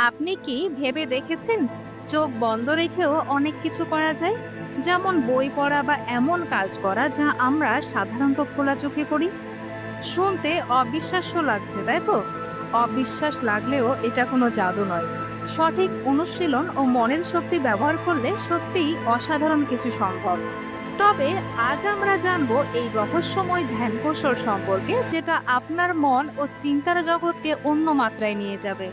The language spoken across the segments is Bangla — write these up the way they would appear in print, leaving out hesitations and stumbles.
আপনি কি ভেবে দেখেছেন চোখ বন্ধ রেখেও অনেক কিছু করা যায়? যেমন বই পড়া বা এমন কাজ করা যা আমরা সাধারণত খোলা চোখে করি। শুনতে অবিশ্বাস্য লাগছে, তাই তো? অবিশ্বাস লাগলেও এটা কোনো জাদু নয়। সঠিক অনুশীলন ও মনের শক্তি ব্যবহার করলে সত্যিই অসাধারণ কিছু সম্ভব। তবে আজ আমরা জানবো এই রহস্যময় ধ্যান কৌশল সম্পর্কে, যেটা আপনার মন ও চিন্তার জগৎকে অন্য মাত্রায় নিয়ে যাবে।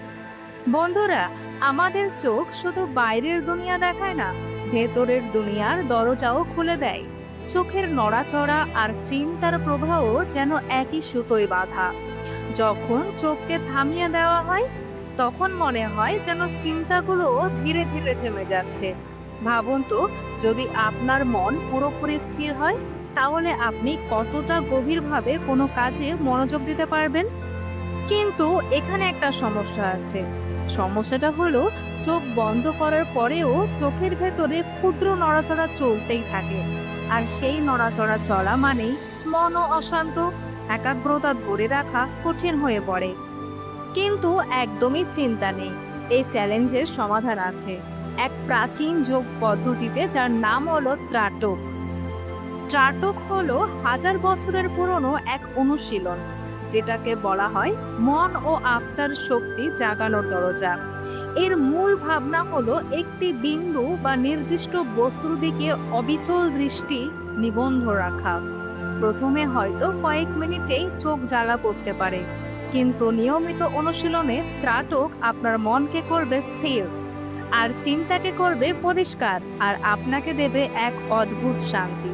বন্ধুরা, আমাদের চোখ শুধু বাইরের দুনিয়া দেখায় না, ভেতরের দুনিয়ার দরজাও খুলে দেয়। চোখের নড়াচড়া আর চিন্তার প্রবাহও যেন একই সুতোয় বাঁধা। যখন চোখকে থামিয়ে দেওয়া হয়, তখন মনে হয় যেন চিন্তাগুলো ধীরে ধীরে থেমে যাচ্ছে। ভাবুন তো, যদি আপনার মন পুরোপুরি স্থির হয়, তাহলে আপনি কতটা গভীরভাবে কোনো কাজে মনোযোগ দিতে পারবেন। কিন্তু এখানে একটা সমস্যা আছে। সমস্যাটা হলো, চোখ বন্ধ করার পরেও চোখের ভেতরে ক্ষুদ্র নড়াচড়া চলতেই থাকে। আর সেই নড়াচড়া চলা মানেই মনও অশান্ত, একাগ্রতা ধরে রাখা কঠিন হয়ে পড়ে। কিন্তু একদমই চিন্তা নেই, এই চ্যালেঞ্জের সমাধান আছে। এক প্রাচীন যোগ পদ্ধতিতে, যার নাম হলো ত্রাটক। ত্রাটক হলো হাজার বছরের পুরনো এক অনুশীলন, যেটাকে বলা হয় মন ও আত্মার শক্তি জাগানোর দরজা। এর মূল ভাবনা হলো একটি বিন্দু বা নির্দিষ্ট বস্তুর দিকে অবিচল দৃষ্টি নিবদ্ধ রাখা। প্রথমে হয়তো কয়েক মিনিটেই চোখ জ্বালা পড়তে পারে, কিন্তু নিয়মিত অনুশীলনে ত্রাটক আপনার মনকে করবে স্থির, আর চিন্তাকে করবে পরিষ্কার, আর আপনাকে দেবে এক অদ্ভুত শান্তি।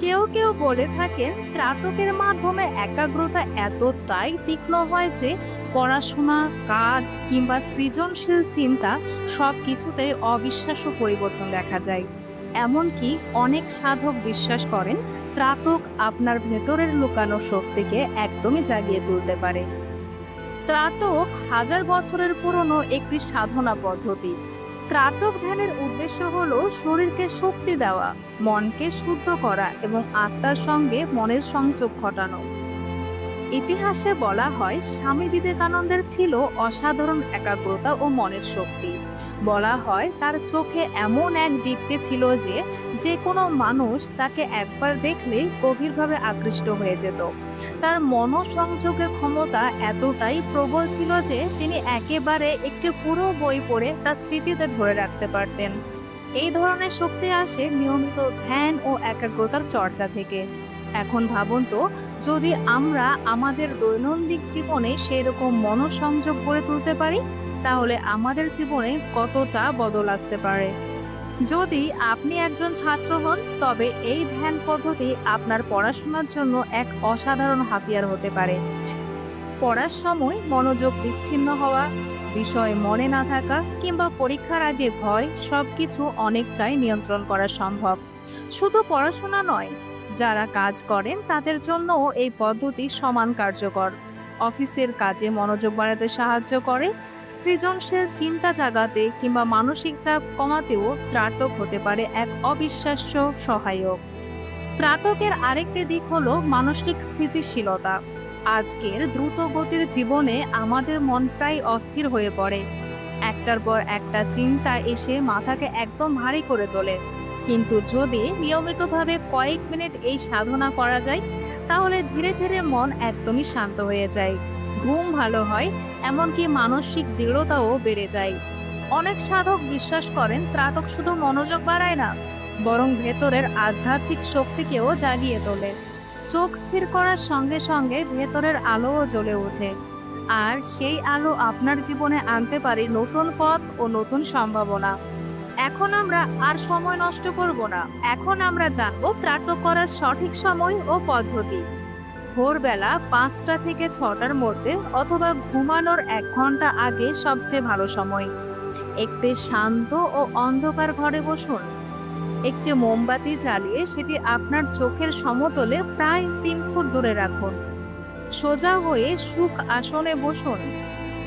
কেউ কেউ বলে থাকেন ত্রাটকের মাধ্যমে একাগ্রতা এতটাই তীক্ষ্ণ হয় যে পড়াশোনা, কাজ কিংবা সৃজনশীল চিন্তা সবকিছুতেই অবিশ্বাস্য পরিবর্তন দেখা যায়। এমনকি অনেক সাধক বিশ্বাস করেন ত্রাটক আপনার ভেতরের লুকানো শক্তিকে একদমই জাগিয়ে তুলতে পারে। ত্রাটক হাজার বছরের পুরনো একটি সাধনা পদ্ধতি। ত্রাটক ধ্যানের উদ্দেশ্য হলো শরীরকে শক্তি দেওয়া, মনকে শুদ্ধ করা এবং আত্মার সঙ্গে মনের সংযোগ ঘটানো। ইতিহাসে বলা হয় স্বামী বিবেকানন্দের ছিল অসাধারণ একাগ্রতা ও মনের শক্তি। বলা হয় তার চোখে এমন এক দীপ্তি ছিল যে যে কোনো মানুষ তাকে একবার দেখলেই গভীরভাবে আকৃষ্ট হয়ে যেত। তার মনোসংযোগের ক্ষমতা এতটাই প্রবল ছিল যে তিনি একেবারে একটি পুরো বই পড়ে তার স্মৃতিতে ধরে রাখতে পারতেন। এই ধরনের শক্তি আসে নিয়মিত ধ্যান ও একাগ্রতার চর্চা থেকে। এখন ভাবুন তো, যদি আমরা আমাদের দৈনন্দিন জীবনে সেরকম মনোসংযোগ গড়ে তুলতে পারি, তাহলে আমাদের জীবনে কতটা বদল আসতে পারে। যদি আপনি একজন ছাত্র হন, তবে এই ধ্যান পদ্ধতি আপনার পড়াশোনার জন্য এক অসাধারণ হাতিয়ার হতে পারে। পড়ার সময় মনোযোগ বিচ্ছিন্ন হওয়া, বিষয় মনে না থাকা কিংবা পরীক্ষার আগে ভয়, সবকিছু অনেকটাই নিয়ন্ত্রণ করা সম্ভব। শুধু পড়াশোনা নয়, যারা কাজ করেন তাদের জন্যও এই পদ্ধতি সমান কার্যকর। অফিসের কাজে মনোযোগ বাড়াতে সাহায্য করে, সৃজনশীল চিন্তা জাগাতে কিংবা মানসিক চাপ কমাতেও ত্রাটক হতে পারে এক অবিশ্বাস্য সহায়ক। ত্রাটকের আরেকটি দিক হলো মানসিক স্থিতিশীলতা। আজকের দ্রুত গতির জীবনে আমাদের মন প্রায় অস্থির হয়ে পড়ে। একটার পর একটা চিন্তা এসে মাথাকে একদম ভারী করে তোলে। কিন্তু যদি নিয়মিতভাবে কয়েক মিনিট এই সাধনা করা যায়, তাহলে ধীরে ধীরে মন একদমই শান্ত হয়ে যায়, ঘুম ভালো হয়, এমনকি মানসিক দৃঢ়তাও বেড়ে যায়। অনেক সাধক বিশ্বাস করেন ত্রাটক শুধু মনোযোগ বাড়ায় না, বরং ভেতরের আধ্যাত্মিক শক্তিকেও জাগিয়ে তোলে। চোখ স্থির করার সঙ্গে সঙ্গে ভেতরের আলোও জ্বলে ওঠে, আর সেই আলো আপনার জীবনে আনতে পারে নতুন পথ ও নতুন সম্ভাবনা। এখন আমরা আর সময় নষ্ট করব না, এখন আমরা জানবো ত্রাটক করার সঠিক সময় ও পদ্ধতি। ভোরবেলা 5টা থেকে 6টার মধ্যে অথবা ঘুমানোর 1 ঘন্টা আগে সবচেয়ে ভালো সময়। একটি শান্ত ও অন্ধকার ঘরে বসুন। একটি মোমবাতি জ্বালিয়ে সেটি আপনার চোখের সমতলে প্রায় 3 ফুট দূরে রাখুন। সোজা হয়ে সুখ আসনে বসুন।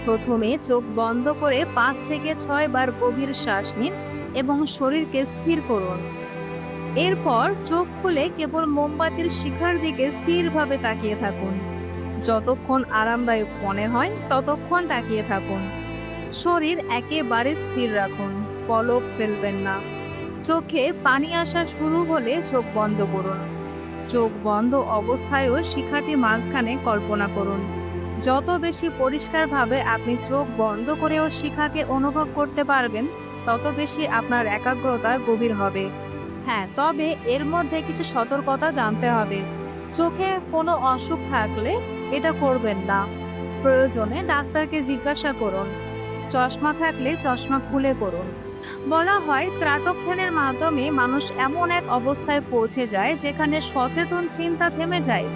প্রথমে চোখ বন্ধ করে 5 থেকে 6 বার গভীর শ্বাস নিন এবং শরীরকে স্থির করুন। এরপর চোখ খুলে কেবল মোমবাতির শিখার দিকে স্থিরভাবে তাকিয়ে থাকুন। যতক্ষণ আরামদায়ক মনে হয় ততক্ষণ তাকিয়ে থাকুন। শরীর একেবারে স্থির রাখুন, পলক ফেলবেন না। চোখে পানি আসা শুরু হলে চোখ বন্ধ করুন। চোখ বন্ধ অবস্থায়ও শিখাটি মাঝখানে কল্পনা করুন। যত বেশি পরিষ্কারভাবে আপনি চোখ বন্ধ করেও শিখাকে অনুভব করতে পারবেন, তত বেশি আপনার একাগ্রতা গভীর হবে। হ্যাঁ, তবে এর মধ্যে কিছু সতর্কতা জানতে হবে। চোখে কোনো অসুখ থাকলে এটা করবেন না। প্রয়োজনে ডাক্তারকে জিজ্ঞাসা করুন। চশমা থাকলে চশমা খুলে করুন। বলা হয় ত্রাটক ধ্যানের মাধ্যমে মানুষ এমন এক অবস্থায় পৌঁছে যায় যেখানে সচেতন চিন্তা থেমে যায়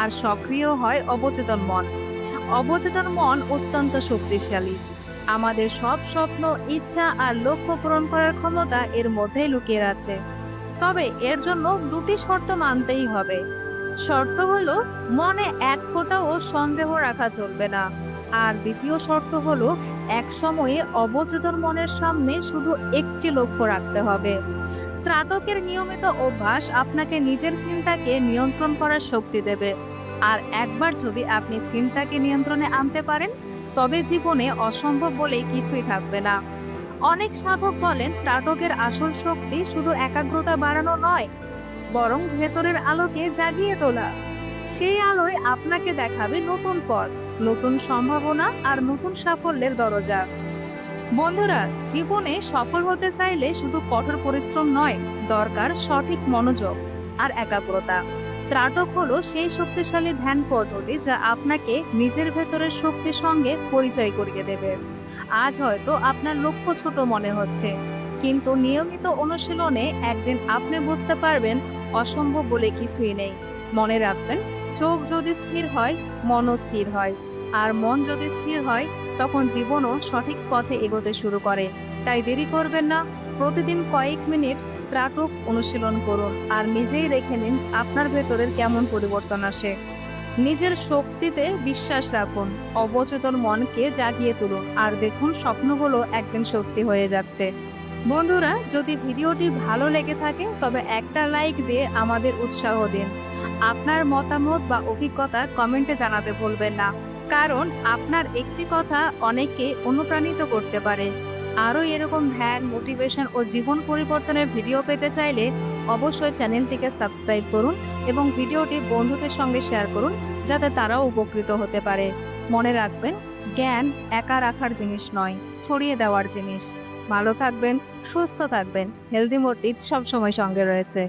আর সক্রিয় হয় অবচেতন মন। অবচেতন মন অত্যন্ত শক্তিশালী। আমাদের সব স্বপ্ন, ইচ্ছা আর লক্ষ্য পূরণ করার ক্ষমতা এর মধ্যেই লুকিয়ে আছে। তবে এর জন্য দুটি শর্ত মানতেই হবে। শর্ত হলো মনে এক ফোঁটাও সন্দেহ রাখা চলবে না। আর দ্বিতীয় শর্ত হলো এক সময়ে অবচেতন মনের সামনে শুধু একটি লক্ষ্য রাখতে হবে। ত্রাটকের নিয়মিত অভ্যাস আপনাকে নিজের চিন্তাকে নিয়ন্ত্রণ করার শক্তি দেবে। আর একবার যদি আপনি চিন্তাকে নিয়ন্ত্রণে আনতে পারেন, তবে জীবনে অসম্ভব বলে কিছুই থাকবে না। অনেক সাধক বলেন ত্রাটকের আসল শক্তি শুধু একাগ্রতা বাড়ানো নয়, বরং ভেতরের আলোকে জাগিয়ে তোলা। সেই আলোয় আপনাকে দেখাবে নতুন পথ, নতুন সম্ভাবনা আর নতুন সাফল্যের দরজা। বন্ধুরা, জীবনে সফল হতে চাইলে শুধু কঠোর পরিশ্রম নয়, দরকার সঠিক মনোযোগ আর একাগ্রতা। ত্রাটক হলো সেই শক্তিশালী ধ্যান পদ্ধতি যা আপনাকে নিজের ভেতরের শক্তির সঙ্গে পরিচয় করিয়ে দেবে। আজ হয়তো আপনার লক্ষ্য ছোট মনে হচ্ছে, কিন্তু নিয়মিত অনুশীলনে একদিন আপনি বুঝতে পারবেন অসম্ভব বলে কিছুই নেই। মনে রাখবেন, চোখ যদি স্থির হয়, মনও স্থির হয়। আর মন যদি স্থির হয়, তখন জীবনও সঠিক পথে এগোতে শুরু করে। তাই দেরি করবেন না, প্রতিদিন কয়েক মিনিট ত্রাটক অনুশীলন করুন আর নিজেই দেখে নিন আপনার ভেতরের কেমন পরিবর্তন আসে। নিজের শক্তিতে বিশ্বাস রাখুন, অবচেতন মনকে জাগিয়ে তুলুন আর দেখুন স্বপ্নগুলো একদিন সত্যি হয়ে যাচ্ছে। বন্ধুরা, যদি ভিডিওটি ভালো লেগে থাকে তবে একটা লাইক দিয়ে আমাদের উৎসাহ দিন। আপনার মতামত বা অভিজ্ঞতা কমেন্টে জানাতে ভুলবেন না, কারণ আপনার একটি কথা অনেককে অনুপ্রাণিত করতে পারে। আরও এরকম ধ্যান, মোটিভেশন ও জীবন পরিবর্তনের ভিডিও পেতে চাইলে অবশ্যই চ্যানেলটিকে সাবস্ক্রাইব করুন এবং ভিডিওটি বন্ধুদের সঙ্গে শেয়ার করুন, যাতে তারাও উপকৃত হতে পারে। মনে রাখবেন, জ্ঞান একা রাখার জিনিস নয়, ছড়িয়ে দেওয়ার জিনিস। ভালো থাকবেন, সুস্থ থাকবেন। হেলদি মোটিভ সবসময় সঙ্গে রয়েছে।